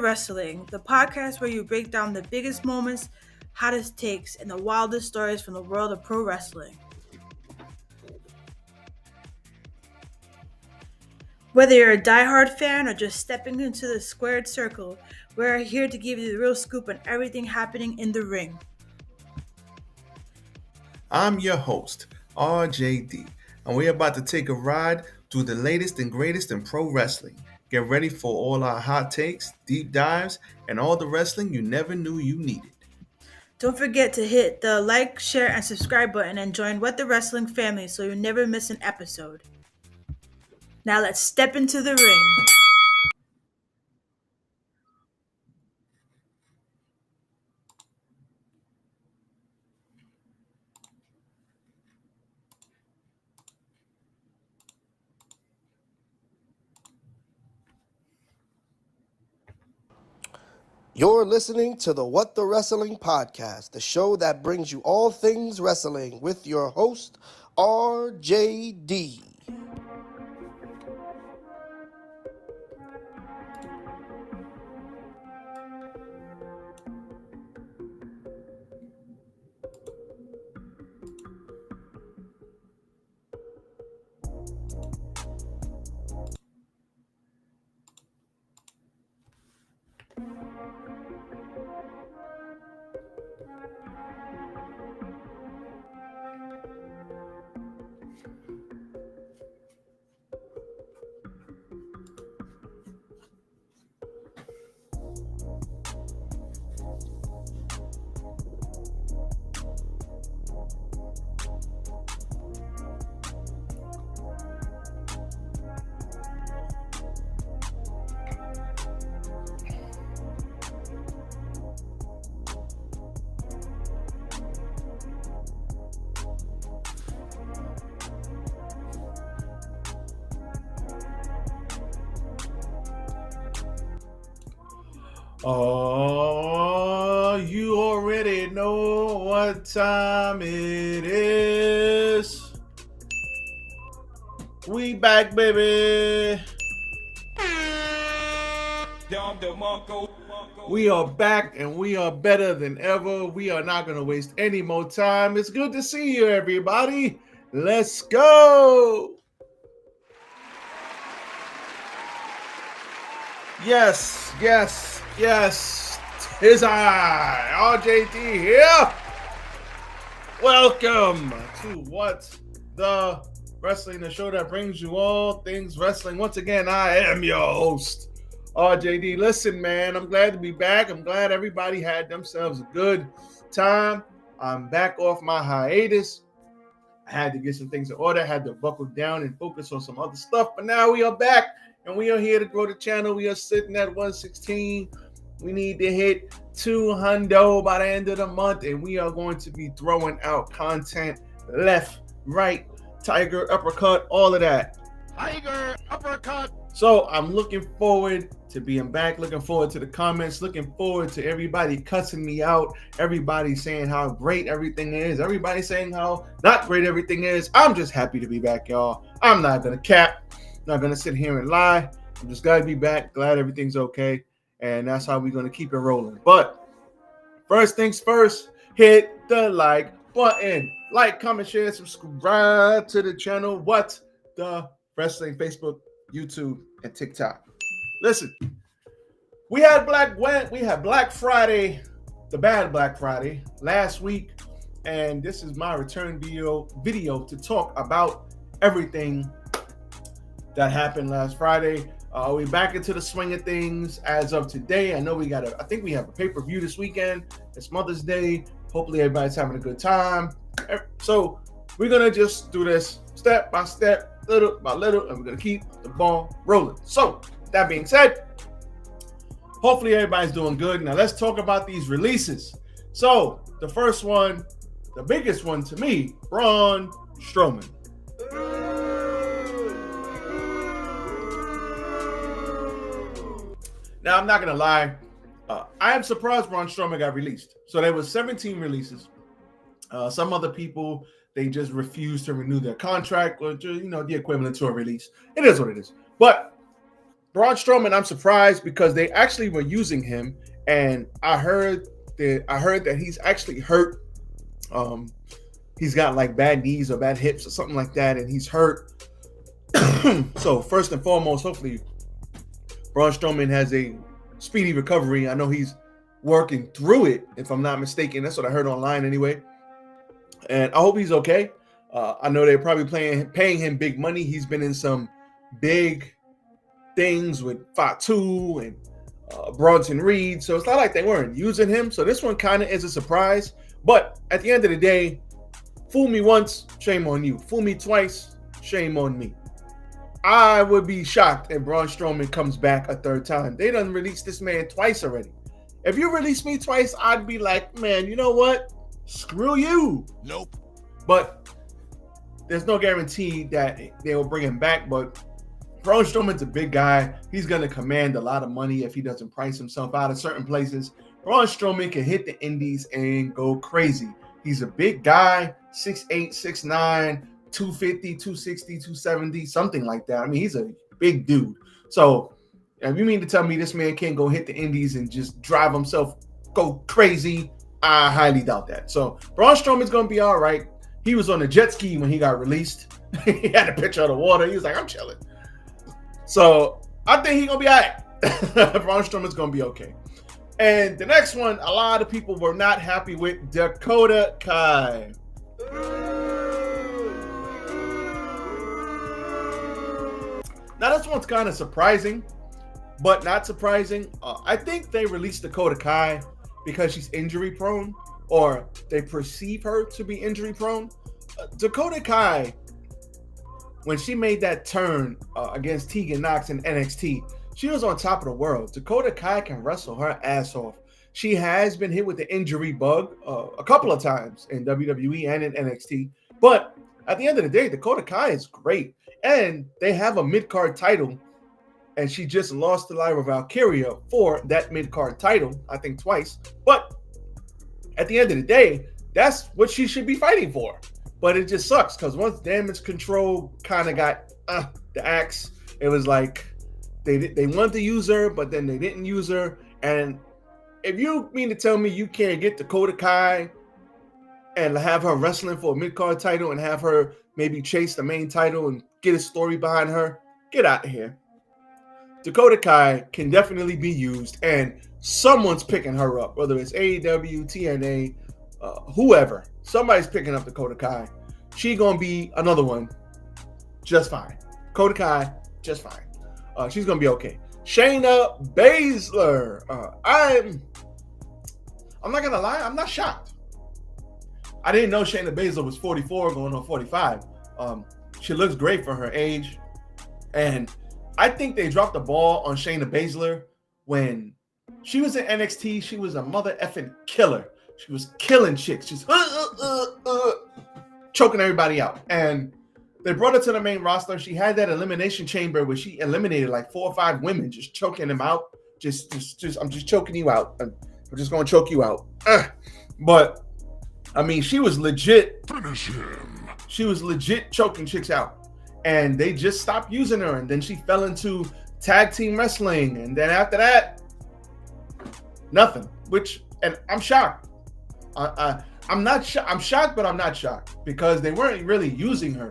Wrestling, the podcast where you break down the biggest moments, hottest takes, and the wildest stories from the world of pro wrestling. Whether you're a diehard fan or just stepping into the squared circle, we're here to give you the real scoop on everything happening in the ring. I'm your host, RJD, and we're about to take a ride through the latest and greatest in pro wrestling. Get ready for all our hot takes, deep dives, and all the wrestling you never knew you needed. Don't forget to hit the like, share, and subscribe button and join What the Wrestling family so you never miss an episode. Now let's step into the ring. You're listening to the What the Wrestling podcast, the show that brings you all things wrestling with your host, RJD. Oh, you already know what time it is. We back, baby. We are back and we are better than ever. We are not going to waste any more time. It's good to see you, everybody. Let's go. Yes. Tis I, RJD here. Welcome to What the Wrestling, the show that brings you all things wrestling. Once again, I am your host, RJD. Listen, man, I'm glad to be back. I'm glad everybody had themselves a good time. I'm back off my hiatus. I had to get some things in order. I had to buckle down and focus on some other stuff. But now we are back. And we are here to grow the channel. We are sitting at 116. We need to hit 200 by the end of the month. And we are going to be throwing out content left, right, tiger, uppercut, all of that. Tiger, uppercut. So I'm looking forward to being back. Looking forward to the comments. Looking forward to everybody cussing me out. Everybody saying how great everything is. Everybody saying how not great everything is. I'm just happy to be back, y'all. I'm not going to cap. Not gonna sit here and lie. I'm just glad to be back. Glad everything's okay, and that's how we're gonna keep it rolling. But first things first, hit the like button. Like, comment, share, subscribe to the channel. What the Wrestling? Facebook, YouTube, and TikTok. Listen, we had Black Friday, the bad Black Friday last week, and this is my return video to talk about everything that happened last Friday. We're back into the swing of things as of today. I know I think we have a pay-per-view this weekend. It's Mother's Day. Hopefully everybody's having a good time. So we're gonna just do this step by step, little by little, and we're gonna keep the ball rolling. So that being said, hopefully everybody's doing good. Now let's talk about these releases. So the first one, the biggest one to me, Braun Strowman. Now, I'm not going to lie. I am surprised Braun Strowman got released. So there was 17 releases. Some other people, they just refused to renew their contract, or the equivalent to a release. It is what it is. But Braun Strowman, I'm surprised because they actually were using him, and I heard that he's actually hurt. He's got like bad knees or bad hips or something like that, and he's hurt. So first and foremost, hopefully Braun Strowman has a speedy recovery. I know he's working through it, if I'm not mistaken. That's what I heard online anyway. And I hope he's okay. I know they're probably paying him big money. He's been in some big things with Fatu and Bronson Reed. So it's not like they weren't using him. So this one kind of is a surprise. But at the end of the day, fool me once, shame on you. Fool me twice, shame on me. I would be shocked if Braun Strowman comes back a third time. They done released this man twice already. If you release me twice, I'd be like, man, you know what? Screw you. Nope. But there's no guarantee that they will bring him back. But Braun Strowman's a big guy. He's going to command a lot of money if he doesn't price himself out of certain places. Braun Strowman can hit the indies and go crazy. He's a big guy, 6'8", 6'9", 250, 260, 270, something like that. I mean, he's a big dude. So if you mean to tell me this man can't go hit the indies and just drive himself, go crazy, I highly doubt that. So Braun Strowman's going to be all right. He was on a jet ski when he got released. He had a picture of the water. He was like, I'm chilling. So I think he's going to be all right. Braun Strowman's going to be okay. And the next one, a lot of people were not happy with Dakota Kai. Now, this one's kind of surprising, but not surprising. I think they released Dakota Kai because she's injury prone, or they perceive her to be injury prone. Dakota Kai, when she made that turn against Tegan Nox in NXT, she was on top of the world. Dakota Kai can wrestle her ass off. She has been hit with the injury bug a couple of times in WWE and in NXT. But at the end of the day, Dakota Kai is great. And they have a mid-card title. And she just lost to Lyra Valkyria for that mid-card title, I think twice. But at the end of the day, that's what she should be fighting for. But it just sucks because once Damage Control kind of got the axe, it was like they wanted to use her, but then they didn't use her. And if you mean to tell me you can't get Dakota Kai and have her wrestling for a mid-card title and have her maybe chase the main title and get a story behind her, get out of here. Dakota Kai can definitely be used, and someone's picking her up, whether it's AEW, TNA, whoever. Somebody's picking up Dakota Kai. She gonna be another one just fine. Dakota Kai, just fine. She's gonna be okay. Shayna Baszler. I'm not gonna lie, I'm not shocked. I didn't know Shayna Baszler was 44 going on 45. She looks great for her age. And I think they dropped the ball on Shayna Baszler when she was in NXT. She was a mother effing killer. She was killing chicks. She's choking everybody out. And they brought her to the main roster. She had that elimination chamber where she eliminated like 4 or 5 women, just choking them out. Just I'm just choking you out. I'm just going to choke you out. But I mean, she was legit. Finish him. She was legit choking chicks out. And they just stopped using her. And then she fell into tag team wrestling. And then after that, nothing. And I'm shocked. I'm not. I'm shocked, but I'm not shocked because they weren't really using her,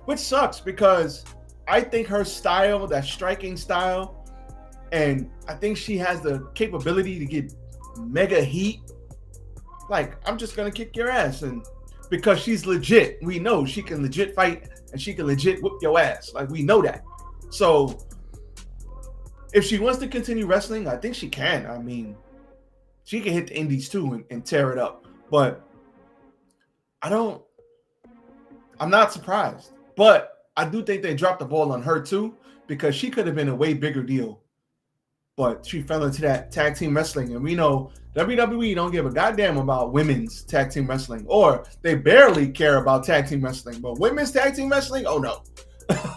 which sucks because I think her style, that striking style, and I think she has the capability to get mega heat. Like, I'm just gonna kick your ass, and because she's legit, we know she can legit fight and she can legit whoop your ass. Like, we know that. So if she wants to continue wrestling, I think she can. I mean, she can hit the indies too and tear it up. But I'm not surprised. But I do think they dropped the ball on her too, because she could have been a way bigger deal. But she fell into that tag team wrestling. And we know WWE don't give a goddamn about women's tag team wrestling, or they barely care about tag team wrestling. But women's tag team wrestling, oh no.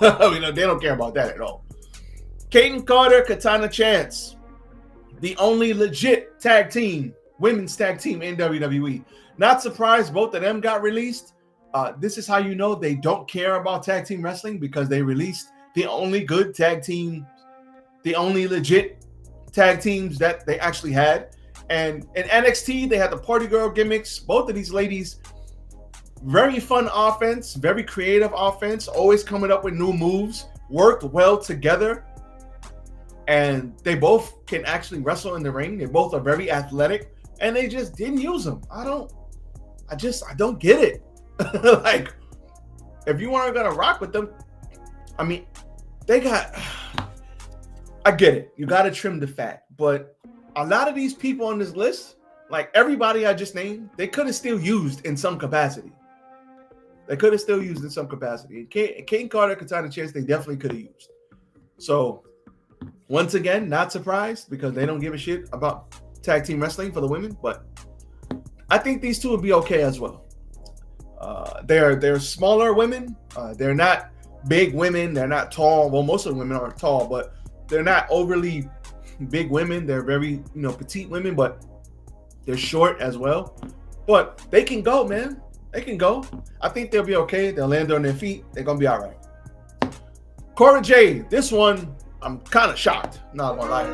They don't care about that at all. Kaden Carter, Katana Chance, the only legit tag team, women's tag team in WWE. Not surprised both of them got released. This is how you know they don't care about tag team wrestling, because they released the only good tag team the only legit tag teams that they actually had. And in NXT, they had the party girl gimmicks. Both of these ladies, very fun offense, very creative offense, always coming up with new moves, worked well together. And they both can actually wrestle in the ring. They both are very athletic, and they just didn't use them. I don't get it. Like, if you weren't gonna rock with them, I mean, I get it. You got to trim the fat, but a lot of these people on this list, like everybody I just named, they could have still used in some capacity. And Kane Carter, Katana Chance, they definitely could have used. So, once again, not surprised because they don't give a shit about tag team wrestling for the women, but I think these two would be okay as well. They're smaller women. They're not big women. They're not tall. Well, most of the women aren't tall, but they're not overly big women. They're very, petite women, but they're short as well. But they can go, man. They can go. I think they'll be okay. They'll land on their feet. They're going to be all right. Cora Jade, this one, I'm kind of shocked. Not going to lie.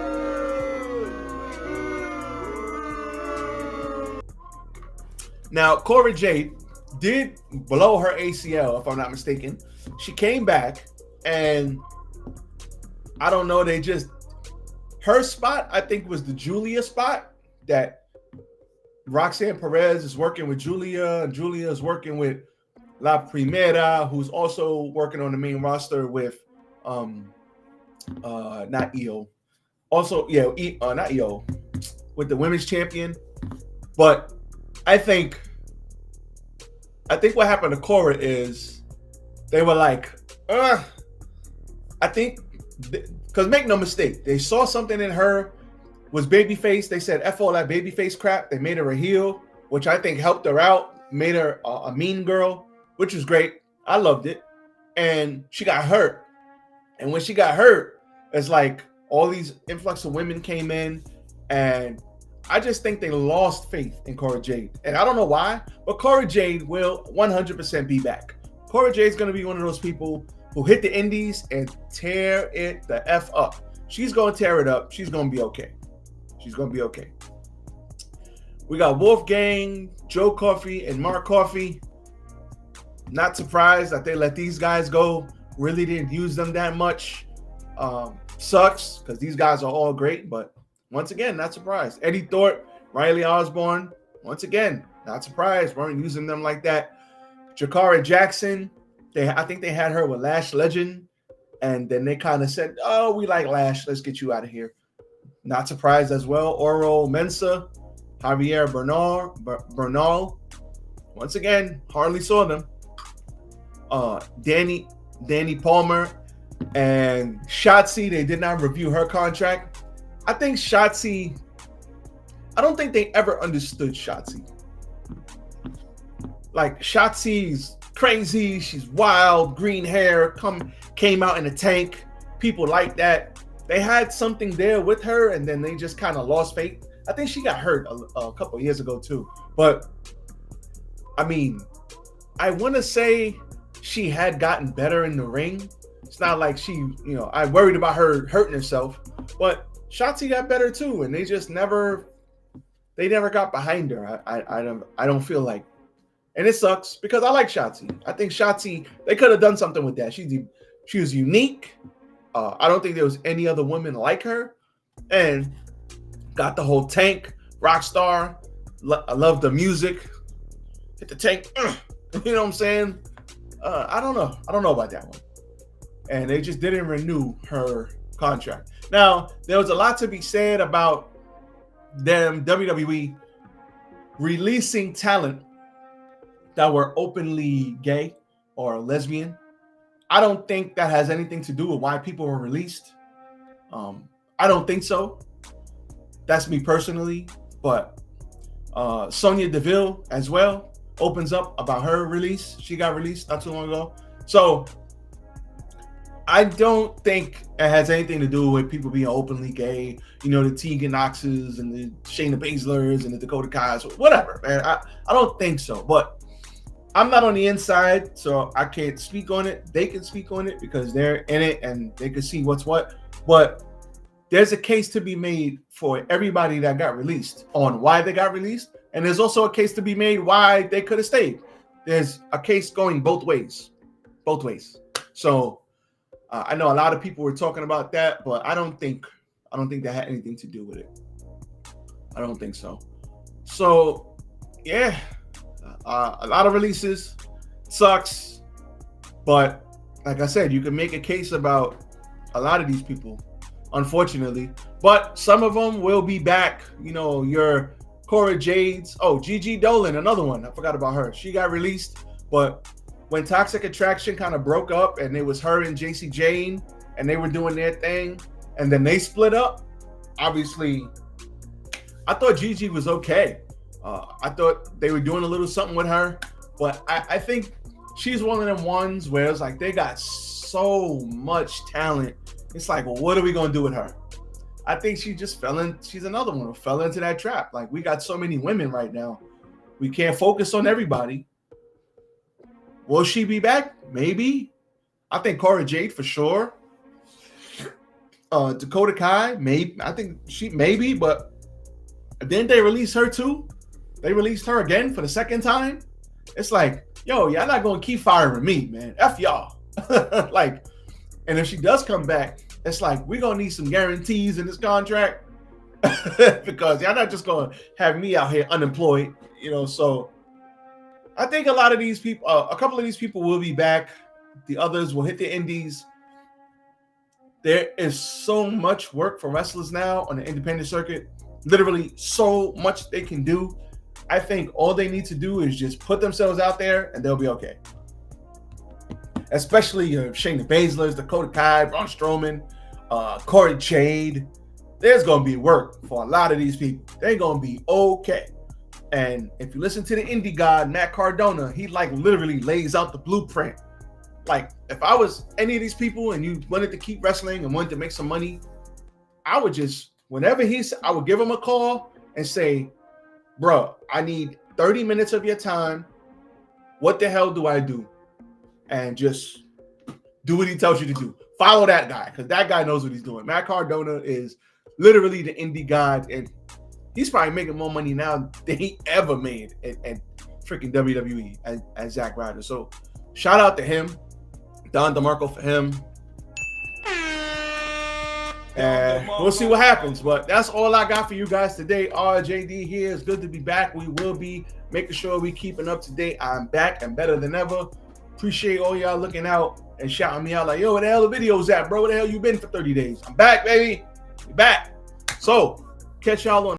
Now, Cora Jade did blow her ACL, if I'm not mistaken. She came back, and I don't know, her spot, I think, was the Julia spot that Roxanne Perez is working with Julia, and Julia is working with La Primera, who's also working on the main roster with not Io. Also, not Io, with the women's champion. But I think what happened to Cora is they were like, I think, because make no mistake, they saw something in her was babyface. They said, F all that babyface crap. They made her a heel, which I think helped her out, made her a mean girl, which was great. I loved it. And she got hurt. And when she got hurt, it's like all these influx of women came in, and I just think they lost faith in Cora Jade. And I don't know why, but Cora Jade will 100% be back. Cora Jade's going to be one of those people who hit the indies and tear it the F up. She's going to tear it up. She's going to be okay. We got Wolfgang, Joe Coffey, and Mark Coffey. Not surprised that they let these guys go. Really didn't use them that much. Sucks because these guys are all great, but once again, not surprised. Eddie Thorpe, Riley Osborne, once again, not surprised. Weren't using them like that. Jakara Jackson, I think they had her with Lash Legend, and then they kind of said, oh, we like Lash. Let's get you out of here. Not surprised as well. Oro Mensah, Javier Bernal. Once again, hardly saw them. Danny Palmer and Shotzi, they did not review her contract. I think Shotzi, I don't think they ever understood Shotzi. Like, Shotzi's crazy, she's wild, green hair, came out in a tank. People like that. They had something there with her, and then they just kind of lost faith. I think she got hurt a couple of years ago too. But I mean, I want to say she had gotten better in the ring. It's not like I worried about her hurting herself, but Shotzi got better too, and they never got behind her. I don't feel like, and it sucks because I like Shotzi. I think Shotzi, they could have done something with that. She was unique. I don't think there was any other woman like her, and got the whole tank, rock star. I love the music. Hit the tank. You know what I'm saying? I don't know about that one. And they just didn't renew her contract. Now, there was a lot to be said about them, WWE, releasing talent that were openly gay or lesbian. I don't think that has anything to do with why people were released. I don't think so. That's me personally. But Sonya Deville as well opens up about her release. She got released not too long ago. So I don't think it has anything to do with people being openly gay. The Tegan Knoxes and the Shayna Baszlers and the Dakota Kai's, whatever, man. I don't think so. But I'm not on the inside, so I can't speak on it. They can speak on it because they're in it and they can see what's what. But there's a case to be made for everybody that got released on why they got released. And there's also a case to be made why they could have stayed. There's a case going both ways. So I know a lot of people were talking about that, but I don't think that had anything to do with it. I don't think so. So yeah, a lot of releases sucks, but like I said, you can make a case about a lot of these people, unfortunately. But some of them will be back. You know, your Cora Jades. Oh, Gigi Dolan, another one. I forgot about her. She got released, but when Toxic Attraction kind of broke up and it was her and JC Jane and they were doing their thing and then they split up, obviously, I thought Gigi was okay. I thought they were doing a little something with her, but I think she's one of them ones where it's like they got so much talent. It's like, well, what are we going to do with her? I think she just she's another one who fell into that trap. Like, we got so many women right now. We can't focus on everybody. Will she be back? Maybe. I think Cora Jade for sure. Dakota Kai, maybe. I think she maybe, but didn't they release her too? They released her again for the second time. It's like, yo, y'all not gonna keep firing me, man. F y'all. Like, and if she does come back, it's like we're gonna need some guarantees in this contract because y'all not just gonna have me out here unemployed, you know. So I think a lot of these people, a couple of these people will be back. The others will hit the indies. There is so much work for wrestlers now on the independent circuit. Literally so much they can do. I think all they need to do is just put themselves out there and they'll be okay. Especially Shayna Baszler, Dakota Kai, Braun Strowman, Corey Jade. There's going to be work for a lot of these people. They're going to be okay. And if you listen to the indie god, Matt Cardona, he like literally lays out the blueprint. Like, if I was any of these people and you wanted to keep wrestling and wanted to make some money, I would just, whenever I would give him a call and say, bro, I need 30 minutes of your time. What the hell do I do? And just do what he tells you to do. Follow that guy, because that guy knows what he's doing. Matt Cardona is literally the indie god, and he's probably making more money now than he ever made at freaking WWE as Zack Ryder. So shout out to him. Don DeMarco for him. And we'll see what happens. But that's all I got for you guys today. RJD here. It's good to be back. We will be making sure we keeping up to date. I'm back and better than ever. Appreciate all y'all looking out and shouting me out like, yo, where the hell the videos at, bro? Where the hell you been for 30 days? I'm back, baby. We back. So catch y'all on